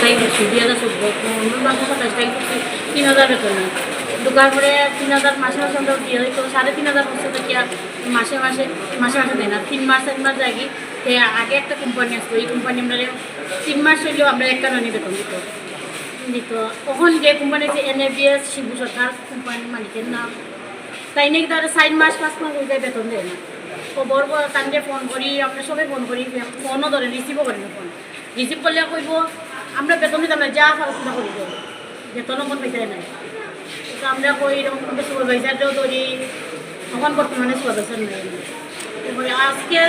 টাকাই গেছি 2014 মাসে 27 টাকা 3000 বেতন ঢোকার পরে 3000 মাসে মাসে আমরা দিয়ে হয়তো 3500 বছর থেকে মাসে মাসে দেয় না 3 মাস 1 মাস যাই আগে একটা কোম্পানি আসতো এই কোম্পানি আমরা 3 মাস হইলেও আমরা একটা নানি বেতন দিত তখন যে কোম্পানি আছে NABS শিবু সরকার কোম্পানির মালিকের নাম তাই নাকি তারা 4 মাস 5 মাস হয়ে যায় বেতন দেয় না খবর তাকে ফোন করি আমরা সবাই ফোন করি ফোনও ধরে রিসিভও করি না ফোন রিসিভ করলে কইব আমরা বেতন দিতাম না যা আলোচনা করি বেতনও মন পেতে নাই তো আমরা কই এরকম সুপারভাইজারটাও ধরি তখন বর্তমানে সুপারভাইজার নেই এরপরে আজকে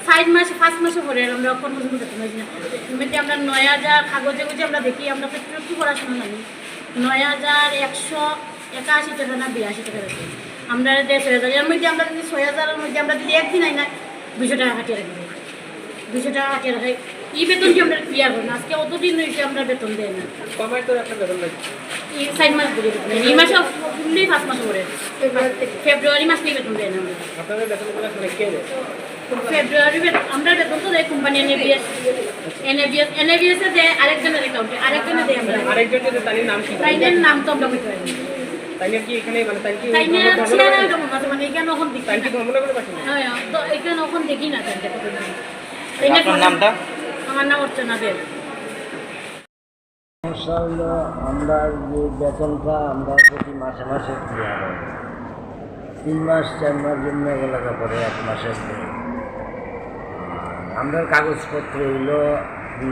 4 মাস 5 মাসে পরে আমরা এখন পর্যন্ত বেতন হয়েছি না এমনিতে আমরা 9000 কাগজে গুজে আমরা দেখি আমরা একটু পড়াশোনা জানি 9181 টাকা না 82 টাকা রাখি আমরা 6000 এর মধ্যে আমরা যদি 6000 এর মধ্যে আমরা যদি একদিন আই না 200 টাকা কাটিয়ে রাখি 200 টাকা কাটিয়ে রাখি এই বেতনটি আমরা ক্লিয়ার করি না আজকে অতদিন হয়েছে আমরা বেতন দেয় না কমাই করে আপনার বেতন লাগে এই 4 মাস ধরে বেতন এই মাসে ফুললি 5 মাস পরে ফেব্রুয়ারি মাস থেকে বেতন দেয় না আপনাদের বেতনগুলো আসলে কে দেয় ফেব্রুয়ারি আমরা বেতন তো দেয় কোম্পানি NABS দেয় আরেকজনের অ্যাকাউন্টে আরেকজনে দেয় আমরা আরেকজন যদি তার নাম কি তাইনের নাম তো আমরা বলতে পারি তাই কি এখানে মানে তাই কি মানে এখানে এখন দেখি তাই কি ভ্রমণ করে পাচ্ছেন হ্যাঁ তো এখানে এখন দেখি না তাইটা আপনার নামটা আমার নাম অর্চনা দেব সমস্যা হলো আমরা যে বেতনটা আমরা প্রতি মাসে মাসে দেওয়া হয় 3 মাস 4 মাস জন্য এলাকা পরে 1 মাসের পরে আমরা কাগজপত্র হইল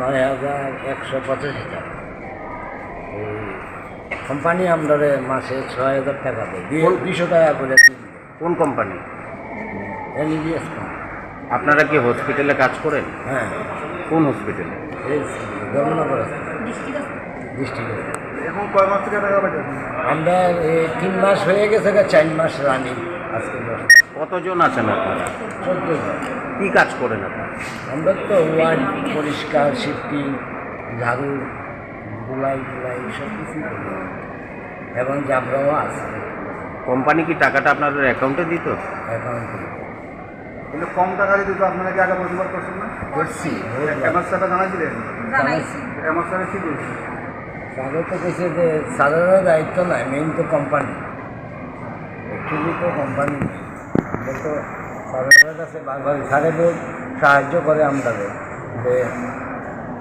9185 টাকা এই কোম্পানি আমরা মাসে 6000 টাকা দেয় 200 টাকা করে কোন কোম্পানি? NABS আপনারা কি হসপিটালে কাজ করেন? হ্যাঁ কোন হসপিটালে? এই ধর্মনগর ডিস্ট্রিক্টে এখন কয় মাস থেকে টাকা পাচ্ছেন আমরা 3 মাস হয়ে গেছে 4 মাস রানিং আজকে কতজন আছেন আপনারা? 14 জন কী কাজ করেন আপনারা? আমরা তো ওয়ার্ড পরিষ্কার শিফটিং ঝাড়ু গুলাই সব কিছুই করি এবং জাবরাও আছে কোম্পানি কি টাকাটা আপনাদের অ্যাকাউন্টে দিত? অ্যাকাউন্টে কিন্তু কম টাকা দিতে তো আপনারা কি আগে প্রতিবাদ করছেন না করছি এমএস টাকা জানাইছিলেন জানাইছি এমএস টাকা কি বলছে স্যারও তো কেছে যে স্যারেরও দায়িত্ব নাই মেইন তো কোম্পানি অ্যাকচুয়ালি তো কোম্পানি আমরা তো স্যারের কাছে বারবার স্যারে বহুত সাহায্য করে আমাদের যে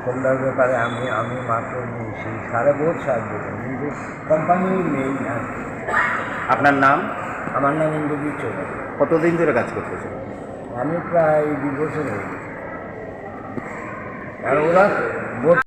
তোমরার ব্যাপারে আমি মাত্র সেই স্যারে বহুত সাহায্য করে কিন্তু কোম্পানি নেই আর আপনার নাম? আমার নাম ইন্দ্রজিৎ চৌধুরী কতদিন ধরে কাজ করতেছেন? আমি প্রায় 2 বছর হয়ে গেছি আর ওরা